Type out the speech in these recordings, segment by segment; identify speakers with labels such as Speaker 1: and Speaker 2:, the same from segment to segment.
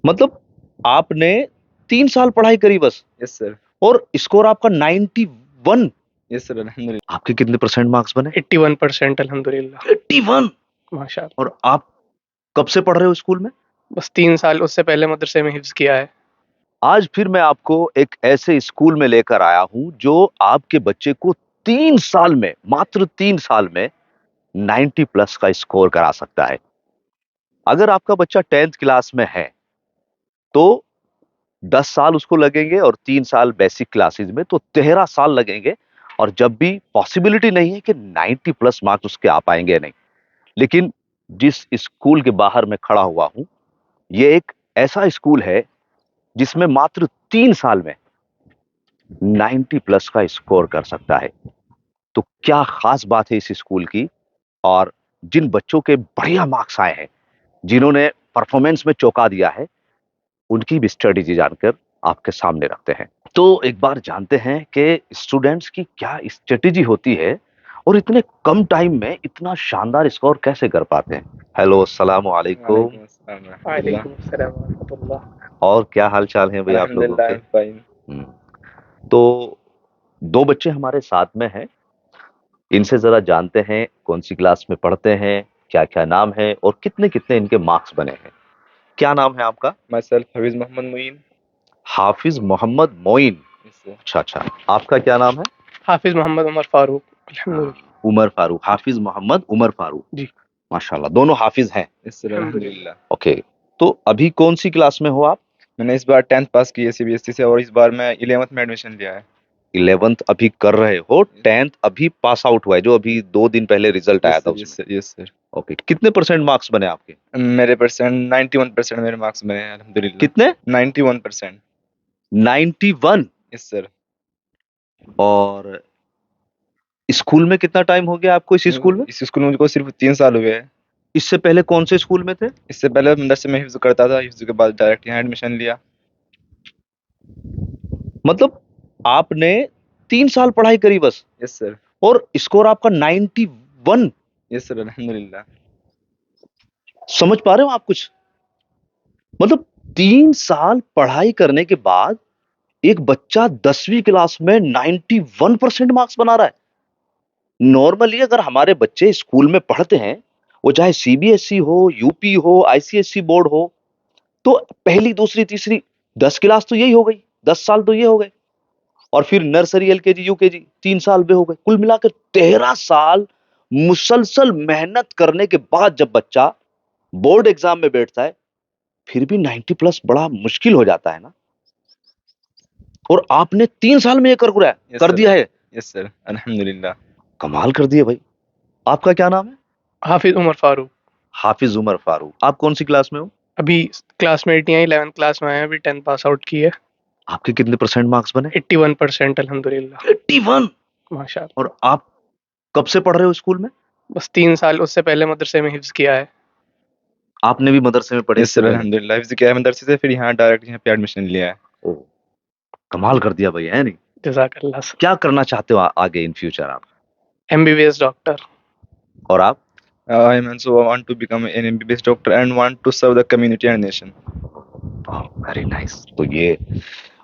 Speaker 1: मतलब आपने 3 साल पढ़ाई करी बस,
Speaker 2: यस सर।
Speaker 1: और स्कोर आपका 91।
Speaker 2: यस सर, अल्हम्दुलिल्लाह।
Speaker 1: आपके कितने परसेंट मार्क्स बने?
Speaker 3: 81% अल्हम्दुलिल्लाह।
Speaker 1: 81।
Speaker 3: माशाअल्लाह।
Speaker 1: और आप कब से पढ़ रहे हो स्कूल में?
Speaker 3: बस 3 साल, उससे पहले मदरसे में हिफ्ज किया है।
Speaker 1: आज फिर मैं आपको एक ऐसे स्कूल में लेकर आया हूं जो आपके बच्चे को 3 साल में, मात्र 3 साल में 90 प्लस का स्कोर करा सकता है। अगर आपका बच्चा 10th क्लास में है तो 10 साल उसको लगेंगे, और 3 साल बेसिक क्लासेस में तो 13 साल लगेंगे। और जब भी पॉसिबिलिटी नहीं है कि 90 प्लस मार्क्स उसके आ पाएंगे नहीं, लेकिन जिस स्कूल के बाहर मैं खड़ा हुआ हूं, ये एक ऐसा स्कूल है जिसमें मात्र 3 साल में 90 प्लस का स्कोर कर सकता है। तो क्या खास बात है इस स्कूल की, और जिन बच्चों के बढ़िया मार्क्स आए हैं, जिन्होंने परफॉर्मेंस में चौंका दिया है, उनकी भी स्ट्रेटेजी जानकर आपके सामने रखते हैं। तो एक बार जानते हैं कि स्टूडेंट्स की क्या स्ट्रेटेजी होती है और इतने कम टाइम में इतना शानदार स्कोर कैसे कर पाते हैं। हेलो, अस्सलाम वालेकुम।
Speaker 2: वालेकुम अस्सलाम रहमतुल्लाह।
Speaker 3: वालेकुम अस्सलाम व रहमतुल्लाह।
Speaker 1: और क्या हाल चाल है भाई आप लोगों
Speaker 2: अल्हम्दुलिल्लाह,
Speaker 1: के?
Speaker 2: I am fine.
Speaker 1: हम्म, तो 2 बच्चे हमारे साथ में हैं, इनसे जरा जानते हैं कौन सी क्लास में पढ़ते हैं, क्या क्या नाम है और कितने कितने इनके मार्क्स बने हैं। क्या नाम है आपका?
Speaker 2: Myself Hafeez Mohammad Muin.
Speaker 1: Hafiz Mohammad Moin.
Speaker 2: Yes sir.
Speaker 1: अच्छा अच्छा, आपका क्या नाम है?
Speaker 3: हाफिज मोहम्मद उमर फारूक अल्हम्दुलिल्लाह।
Speaker 1: उमर फारूक। हाफिज मोहम्मद उमर फारूक।
Speaker 3: जी।
Speaker 1: माशाल्लाह, दोनों हाफिज हैं।
Speaker 2: यस सर, अल्हम्दुलिल्लाह।
Speaker 1: ओके, तो अभी कौन सी क्लास में हो आप?
Speaker 2: मैंने इस बार 10th पास की है सीबीएसई से, और इस बार मैं 11th में एडमिशन लिया है।
Speaker 1: 11th अभी कर रहे हो, 10th अभी पास आउट हुआ है, जो अभी 2 दिन पहले रिजल्ट आया था
Speaker 2: यस
Speaker 1: उसमें।
Speaker 2: Sir, yes sir.
Speaker 1: ओके, कितने परसेंट मार्क्स बने आपके?
Speaker 2: मेरे परसेंट 91% मेरे मार्क्स बने हैं अल्हम्दुलिल्लाह।
Speaker 1: कितने?
Speaker 2: 91%।
Speaker 1: 91।
Speaker 2: Yes sir.
Speaker 1: और स्कूल में कितना टाइम हो गया आपको इस स्कूल में?
Speaker 2: इस स्कूल में मुझको सिर्फ 3 साल हुए हैं।
Speaker 1: इससे पहले कौन से स्कूल में थे?
Speaker 2: इससे पहले मदरसे में हिफ्ज करता था, हिफ्ज के बाद डायरेक्ट यहाँ एडमिशन लिया।
Speaker 1: मतलब आपने 3 साल पढ़ाई करी बस,
Speaker 2: यस सर।
Speaker 1: और स्कोर आपका 91।
Speaker 2: यस सर, अल्हम्दुलिल्लाह।
Speaker 1: समझ पा रहे हो आप कुछ? मतलब 3 साल पढ़ाई करने के बाद एक बच्चा 10वीं क्लास में 91% मार्क्स बना रहा है। नॉर्मली अगर हमारे बच्चे स्कूल में पढ़ते हैं, वो चाहे सीबीएसई हो, यूपी हो, आईसीएसई बोर्ड हो, तो पहली, दूसरी, तीसरी 10 क्लास तो यही हो गई, 10 साल तो ये हो गए, और फिर नर्सरी, एलकेजी, यूकेजी 3 साल भी हो गए, कुल मिलाकर 13 साल मुसलसल मेहनत करने के बाद जब बच्चा बोर्ड एग्जाम में बैठता है, फिर भी 90 प्लस बड़ा मुश्किल हो जाता है ना। और आपने 3 साल में ये कर दिया है।
Speaker 2: यस सर, अल्हम्दुलिल्लाह।
Speaker 1: कमाल कर दिया भाई। आपका क्या नाम है?
Speaker 3: हाफिज उमर फारूक।
Speaker 1: हाफिज उमर फारूक। आप कौन सी क्लास में हो?
Speaker 3: अभी क्लासमेट ही हैं, 11th क्लास में आए हैं, अभी 10th पास आउट की है।
Speaker 1: आपके कितने परसेंट मार्क्स बने?
Speaker 3: 81% अल्हम्दुलिल्लाह।
Speaker 1: 81।
Speaker 3: माशाअल्लाह।
Speaker 1: और आप कब से पढ़ रहे हो स्कूल में?
Speaker 3: बस 3 साल, उससे पहले मदरसे में हिफ्ज किया है।
Speaker 1: आपने भी मदरसे में पढ़े
Speaker 2: यस
Speaker 1: इससे
Speaker 2: सर,
Speaker 1: पहले?
Speaker 2: अल्हम्दुलिल्लाह। हिफ्ज किया है मदरसे से, फिर यहाँ डायरेक्ट यहाँ पे एडमिशन लिया है।
Speaker 1: ओह, कमाल कर दिया भाई, है नहीं?
Speaker 3: जज़ाकल्लाह सर।
Speaker 1: क्या करना चाहते हो आगे इन फ्यूचर आप?
Speaker 3: MBBS doctor.
Speaker 1: और आप?
Speaker 2: I am also want to become an MBBS doctor and want to serve the community and nation.
Speaker 1: Very nice. तो ये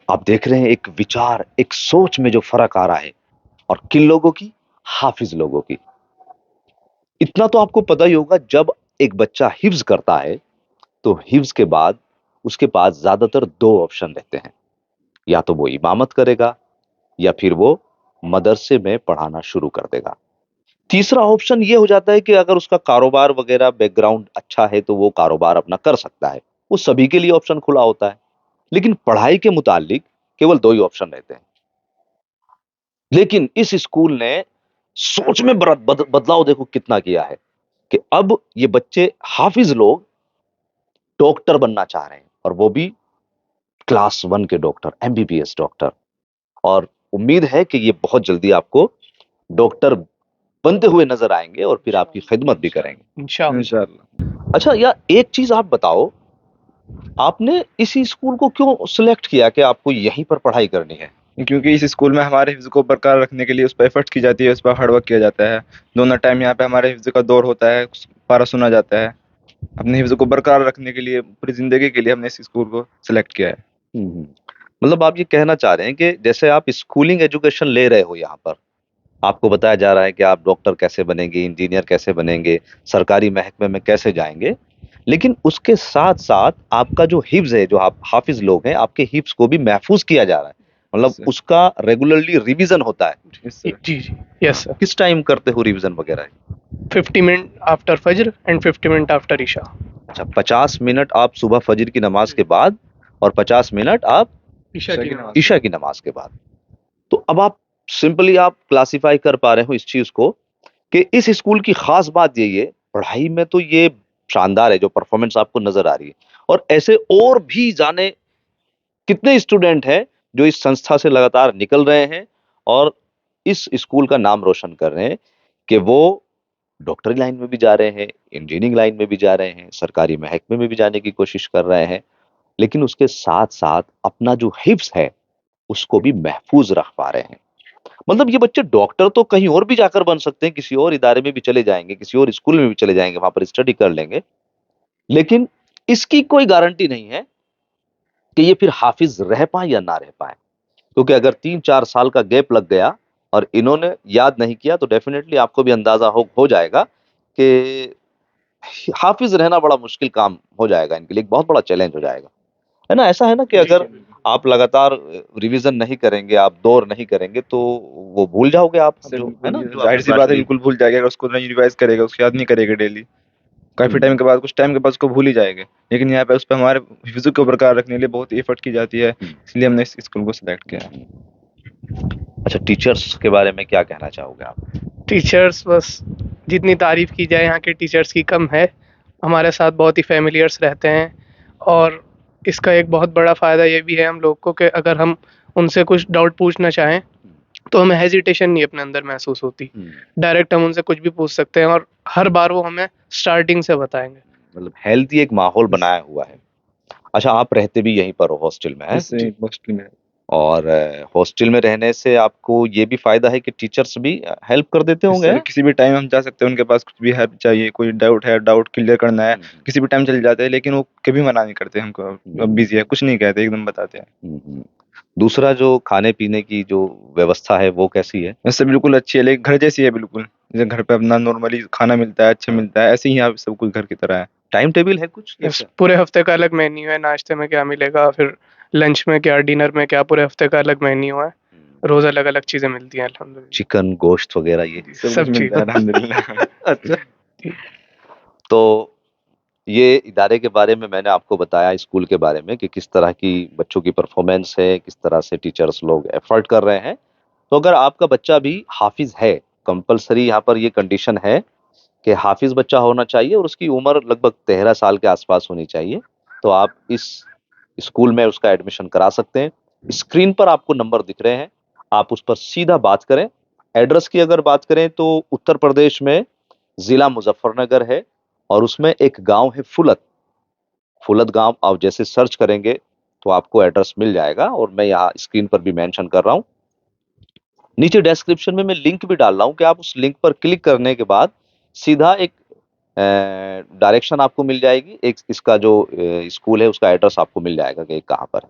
Speaker 1: आप देख रहे हैं, एक विचार, एक सोच में जो फर्क आ रहा है, और किन लोगों की? हाफिज लोगों की। इतना तो आपको पता ही होगा, जब एक बच्चा हिफ्ज करता है तो हिफ्ज के बाद उसके पास ज्यादातर 2 ऑप्शन रहते हैं, या तो वो इमामत करेगा या फिर वो मदरसे में पढ़ाना शुरू कर देगा। तीसरा ऑप्शन ये हो जाता है कि अगर उसका कारोबार वगैरह बैकग्राउंड अच्छा है तो वो कारोबार अपना कर सकता है, वो सभी के लिए ऑप्शन खुला होता है। लेकिन पढ़ाई के मुतालिक केवल 2 ही ऑप्शन रहते हैं। लेकिन इस स्कूल ने सोच में बदलाव देखो कितना किया है, कि अब ये बच्चे हाफिज लोग डॉक्टर बनना चाह रहे हैं, और वो भी क्लास 1 के डॉक्टर, एमबीबीएस डॉक्टर। और उम्मीद है कि ये बहुत जल्दी आपको डॉक्टर बनते हुए नजर आएंगे और फिर आपकी खिदमत भी करेंगे
Speaker 3: इंशाअल्लाह।
Speaker 2: इंशाअल्लाह।
Speaker 1: अच्छा, या एक चीज आप बताओ, आपने इसी स्कूल को क्यों सिलेक्ट किया कि आपको यहीं पर पढ़ाई करनी है?
Speaker 2: क्योंकि इस स्कूल में हमारे हिफ्ज को बरकरार रखने के लिए उस पर एफर्ट की जाती है, उस पर हार्ड वर्क किया जाता है। दोनों टाइम यहाँ पे हमारे हिफ्ज का दौर होता है, पारा सुना जाता है। अपने हिफ्ज को बरकरार रखने के लिए पूरी जिंदगी के लिए हमने इस स्कूल को सिलेक्ट किया है।
Speaker 1: हम्म। मतलब आप ये कहना चाह रहे हैं कि जैसे आप स्कूलिंग एजुकेशन ले रहे हो यहाँ पर, आपको बताया जा रहा है कि आप डॉक्टर कैसे बनेंगे, इंजीनियर कैसे बनेंगे, सरकारी महकमे में कैसे जाएंगे, लेकिन उसके साथ साथ आपका जो हिफ्ज है, जो आप हाफिज लोग हैं, आपके हिफ्ज को भी महफूज किया जा रहा है, मतलब
Speaker 2: सर,
Speaker 1: उसका रेगुलरली रिवीजन होता है।
Speaker 2: Yes sir.
Speaker 3: जी जी, यस सर।
Speaker 1: किस टाइम करते हो रिवीजन वगैरह?
Speaker 3: 50 minute after Fajr and 50 minute after Isha.
Speaker 1: अच्छा, 50 मिनट आप सुबह फजर की नमाज के बाद और 50 मिनट आप
Speaker 3: ईशा
Speaker 2: ईशा
Speaker 3: की
Speaker 2: की
Speaker 3: नमाज।
Speaker 2: नमाज
Speaker 1: ईशा की नमाज के बाद। तो अब आप सिंपली आप क्लासिफाई कर पा रहे हो इस चीज को कि इस स्कूल की खास बात यही है, पढ़ाई में तो ये शानदार है जो परफॉर्मेंस आपको नजर आ रही है, और ऐसे और भी जाने कितने स्टूडेंट हैं जो इस संस्था से लगातार निकल रहे हैं और इस स्कूल का नाम रोशन कर रहे हैं कि वो डॉक्टरी लाइन में भी जा रहे हैं, इंजीनियरिंग लाइन में भी जा रहे हैं, सरकारी महकमे में भी जाने की कोशिश कर रहे हैं, लेकिन उसके साथ साथ अपना जो हिफ्ज है उसको भी महफूज रख पा रहे हैं। मतलब ये बच्चे डॉक्टर तो कहीं और भी जाकर बन सकते हैं, किसी और इदारे में भी चले जाएंगे, किसी और स्कूल में भी चले जाएंगे, वहां पर स्टडी कर लेंगे, लेकिन इसकी कोई गारंटी नहीं है कि ये फिर हाफिज रह पाए या ना रह पाए। क्योंकि अगर 3-4 साल का गैप लग गया और इन्होंने याद नहीं किया तो डेफिनेटली आपको भी अंदाजा हो जाएगा कि हाफिज रहना बड़ा मुश्किल काम हो जाएगा, इनके लिए एक बहुत बड़ा चैलेंज हो जाएगा। है ना? ऐसा है ना कि
Speaker 2: जी
Speaker 1: अगर
Speaker 2: जी बिल्कुल।
Speaker 1: आप लगातार रिवीजन नहीं करेंगे, आप दौर नहीं करेंगे, तो वो भूल जाओगे आप,
Speaker 2: सर
Speaker 1: जो है
Speaker 2: बिल्कुल,
Speaker 1: ना,
Speaker 2: ये
Speaker 1: जो आपने
Speaker 2: जाहिर सी
Speaker 1: पढ़ाई
Speaker 2: बात है,
Speaker 1: ली।
Speaker 2: बिल्कुल भूल जाएगा अगर उसको नहीं रिवाइज करेगा, उसको याद नहीं करेगा डेली। काफी टाइम के बाद, कुछ टाइम के बाद उसको भूल ही जाएंगे। लेकिन यहाँ पे उस पर हमारे हिफ्ज को बरकरार रखने के लिए बहुत एफर्ट की जाती है, इसलिए हमने इस स्कूल को सिलेक्ट किया है।
Speaker 1: अच्छा, टीचर्स के बारे में क्या कहना चाहोगे आप?
Speaker 3: टीचर्स बस जितनी तारीफ की जाए यहाँ के टीचर्स की कम है। हमारे साथ बहुत ही फैमिलियर्स रहते हैं, और इसका एक बहुत बड़ा फ़ायदा ये भी है हम लोग को कि अगर हम उनसे कुछ डाउट पूछना चाहें तो हमें हेजिटेशन नहीं अपने अंदर महसूस होती। डायरेक्ट हम उनसे कुछ भी पूछ सकते हैं और हर बार वो हमें स्टार्टिंग से बताएंगे।
Speaker 1: मतलब हेल्थी एक माहौल बनाया हुआ है। अच्छा, आप रहते भी यहीं पर हो, हॉस्टल में है?
Speaker 2: जैसे हॉस्टल में
Speaker 1: और हॉस्टल में रहने से आपको ये भी फायदा है कि टीचर्स भी हेल्प कर देते होंगे,
Speaker 2: सर
Speaker 1: हैं?
Speaker 2: किसी भी टाइम हम जा सकते हैं, उनके पास कुछ भी हेल्प चाहिए, कोई डाउट है, डाउट क्लियर करना है, किसी भी टाइम चले जाते हैं, लेकिन वो कभी मना नहीं करते हमको, अब बिजी है, कुछ नहीं कहते, एकदम बताते हैं।
Speaker 1: हम्म। दूसरा, जो खाने पीने की जो व्यवस्था है वो कैसी है?
Speaker 2: वैसे बिल्कुल अच्छी है, लेकिन घर जैसी है बिल्कुल। जैसे घर पे अपना नॉर्मली खाना मिलता है, अच्छा मिलता है, ऐसे ही यहाँ पे सब कुछ घर की तरह है।
Speaker 1: टाइम टेबल है कुछ
Speaker 3: इस
Speaker 1: जैसे?
Speaker 3: पूरे हफ्ते का अलग मेन्यू है, नाश्ते में क्या मिलेगा, फिर लंच में क्या, डिनर में क्या, पूरे हफ्ते का अलग मेन्यू है। रोज अलग अलग चीजें मिलती हैं अल्हम्दुलिल्लाह।
Speaker 1: चिकन, गोश्त वगैरह ये?
Speaker 2: सब कुछ
Speaker 3: सब
Speaker 2: मिलता है
Speaker 3: चीज़।
Speaker 2: अल्हम्दुलिल्लाह।
Speaker 1: अच्छा।
Speaker 3: जी।
Speaker 1: तो ये इदारे के बारे में मैंने आपको बताया, स्कूल के बारे में, कि किस तरह की बच्चों की परफॉर्मेंस है, किस तरह से टीचर्स लोग एफर्ट कर रहे हैं। तो अगर आपका बच्चा भी हाफिज है, कंपलसरी यहाँ पर ये कंडीशन है कि हाफिज बच्चा होना चाहिए और उसकी उम्र लगभग 13 साल के आसपास होनी चाहिए, तो आप इस स्कूल में उसका एडमिशन करा सकते हैं। स्क्रीन पर आपको नंबर दिख रहे हैं, आप उस पर सीधा बात करें। एड्रेस की अगर बात करें तो उत्तर प्रदेश में जिला मुजफ्फरनगर है, और उसमें एक गांव है फुलत। फुलत गांव आप जैसे सर्च करेंगे तो आपको एड्रेस मिल जाएगा, और मैं यहाँ स्क्रीन पर भी मेंशन कर रहा हूँ। नीचे डिस्क्रिप्शन में मैं लिंक भी डाल रहा हूँ कि आप उस लिंक पर क्लिक करने के बाद सीधा एक डायरेक्शन आपको मिल जाएगी, एक इसका जो स्कूल है उसका एड्रेस आपको मिल जाएगा कि कहाँ पर है।